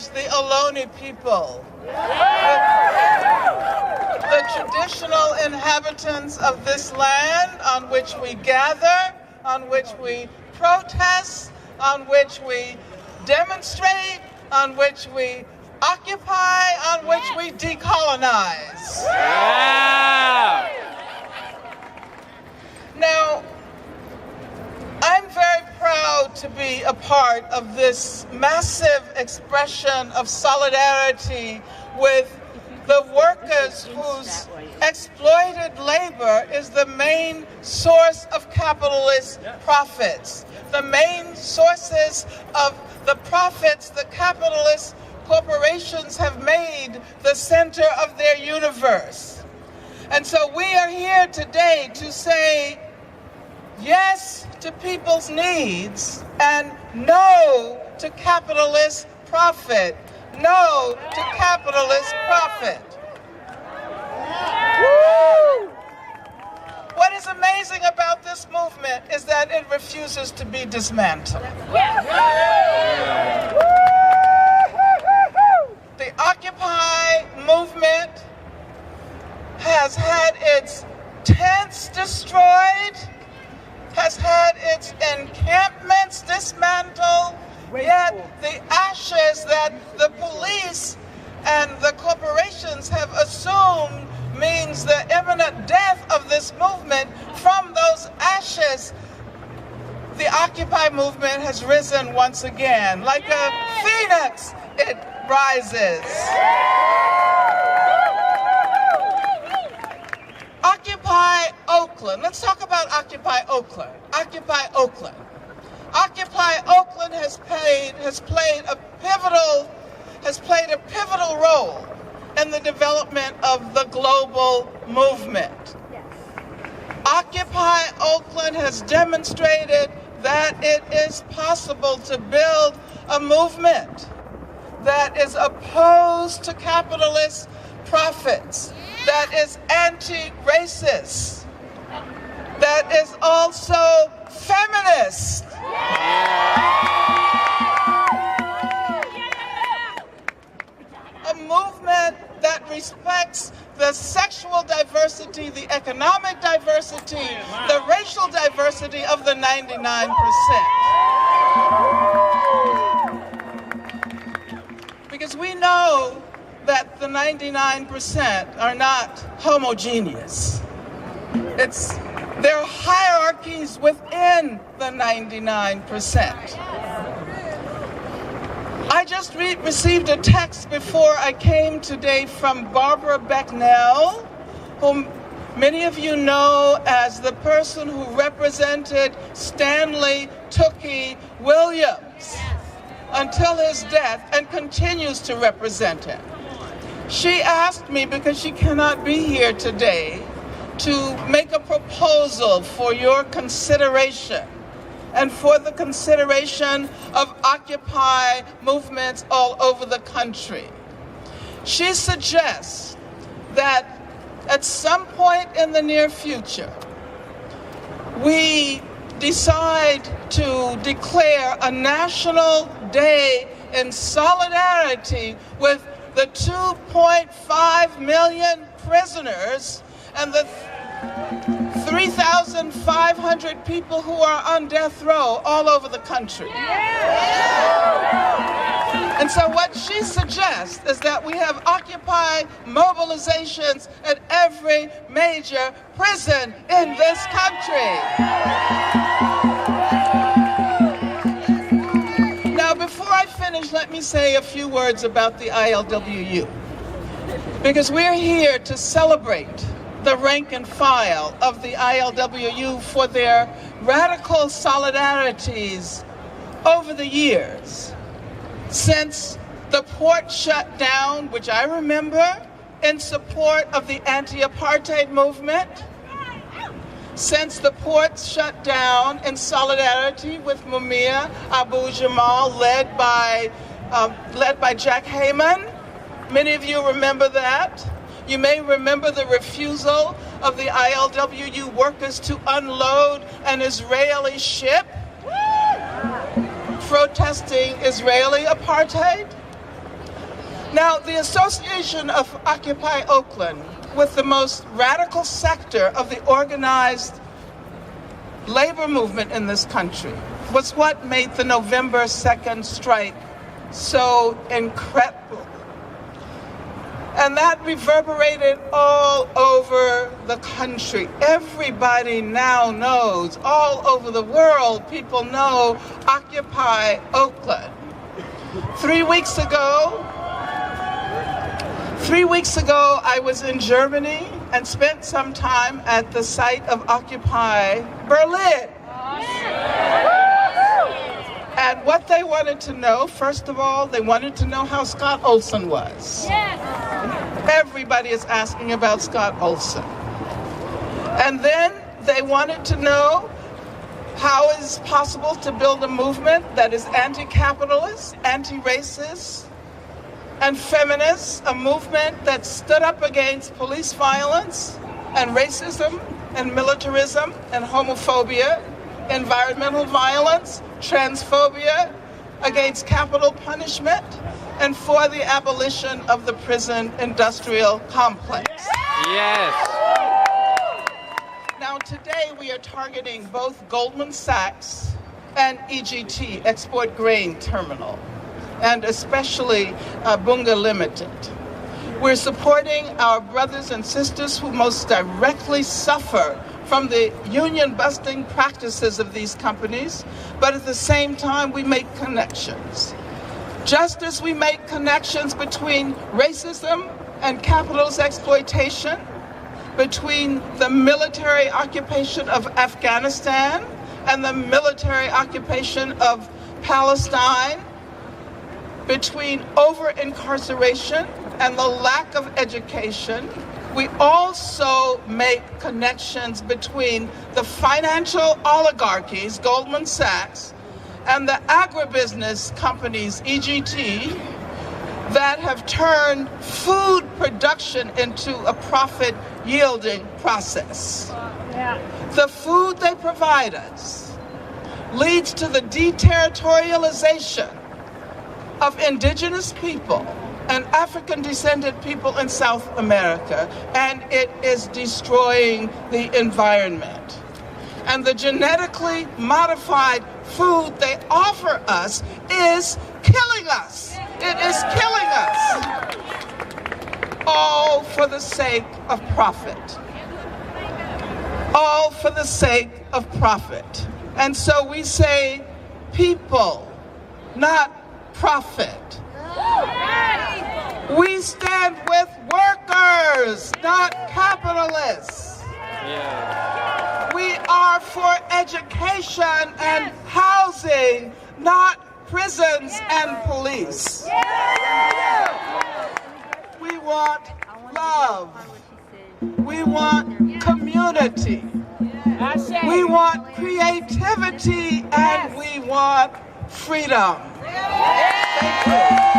acknowledge the Ohlone people, the traditional inhabitants of this land on which we gather, on which we protest, on which we demonstrate, on which we occupy, on which we decolonize. Yeah. Now, I'm very proud to be a part of this massive expression of solidarity with the workers whose exploited labor is the main source of capitalist profits, the main sources of the profits the capitalist corporations have made the center of their universe. And so we are here today to say yes to people's needs and no to capitalist profit. No to capitalist profit. What is amazing about this movement is that it refuses to be dismantled. The Occupy movement has had its tents destroyed, has had its encampments dismantled, yet the ashes that the police and the corporations have assumed means the imminent death of this movement. From those ashes, the Occupy movement has risen once again. Like a phoenix, it rises. Occupy Oakland. Let's talk about Occupy Oakland. Occupy Oakland. Occupy Oakland has played a pivotal role in the development of the global movement. Yes. Occupy Oakland has demonstrated that it is possible to build a movement that is opposed to capitalist profits, that is anti-racist, that is also feminist. A movement that respects the sexual diversity, the economic diversity, the racial diversity of the 99%. Because we know that the 99% are not homogeneous. There are hierarchies within the 99%. I just received a text before I came today from Barbara Becknell, whom many of you know as the person who represented Stanley Tookie Williams until his death and continues to represent him. She asked me, because she cannot be here today, to make a proposal for your consideration and for the consideration of Occupy movements all over the country. She suggests that at some point in the near future, we decide to declare a national day in solidarity with the 2.5 million prisoners and the 3,500 people who are on death row all over the country. And so what she suggests is that we have Occupy mobilizations at every major prison in this country. Now, before I finish, let me say a few words about the ILWU. Because we're here to celebrate the rank and file of the ILWU for their radical solidarities over the years. Since the port shut down, which I remember, in support of the anti-apartheid movement, since the ports shut down in solidarity with Mumia Abu-Jamal, led by Jack Hayman. Many of you remember that. You may remember the refusal of the ILWU workers to unload an Israeli ship protesting Israeli apartheid. Now, the association of Occupy Oakland with the most radical sector of the organized labor movement in this country was what made the November 2nd strike so incredible. And that reverberated all over the country. Everybody now knows, all over the world, people know Occupy Oakland. 3 weeks ago, I was in Germany and spent some time at the site of Occupy Berlin. And what they wanted to know, first of all, they wanted to know how Scott Olson was. Yes. Everybody is asking about Scott Olson. And then they wanted to know how it is possible to build a movement that is anti-capitalist, anti-racist, and feminist, a movement that stood up against police violence and racism and militarism and homophobia, environmental violence, transphobia, against capital punishment, and for the abolition of the prison industrial complex. Yes. Now today we are targeting both Goldman Sachs and EGT, Export Grain Terminal, and especially Bunga Limited. We're supporting our brothers and sisters who most directly suffer from the union-busting practices of these companies, but at the same time we make connections. Just as we make connections between racism and capitalist exploitation, between the military occupation of Afghanistan and the military occupation of Palestine, between over-incarceration and the lack of education, we also make connections between the financial oligarchies, Goldman Sachs, and the agribusiness companies, EGT, that have turned food production into a profit-yielding process. Yeah. The food they provide us leads to the deterritorialization of indigenous people and African-descended people in South America, and it is destroying the environment. And the genetically modified food they offer us is killing us. It is killing us. All for the sake of profit. All for the sake of profit. And so we say people, not profit. We stand with workers, not capitalists. Yeah. We are for education and housing, not prisons and police. We want love. We want community. We want creativity, and we want freedom. Thank you.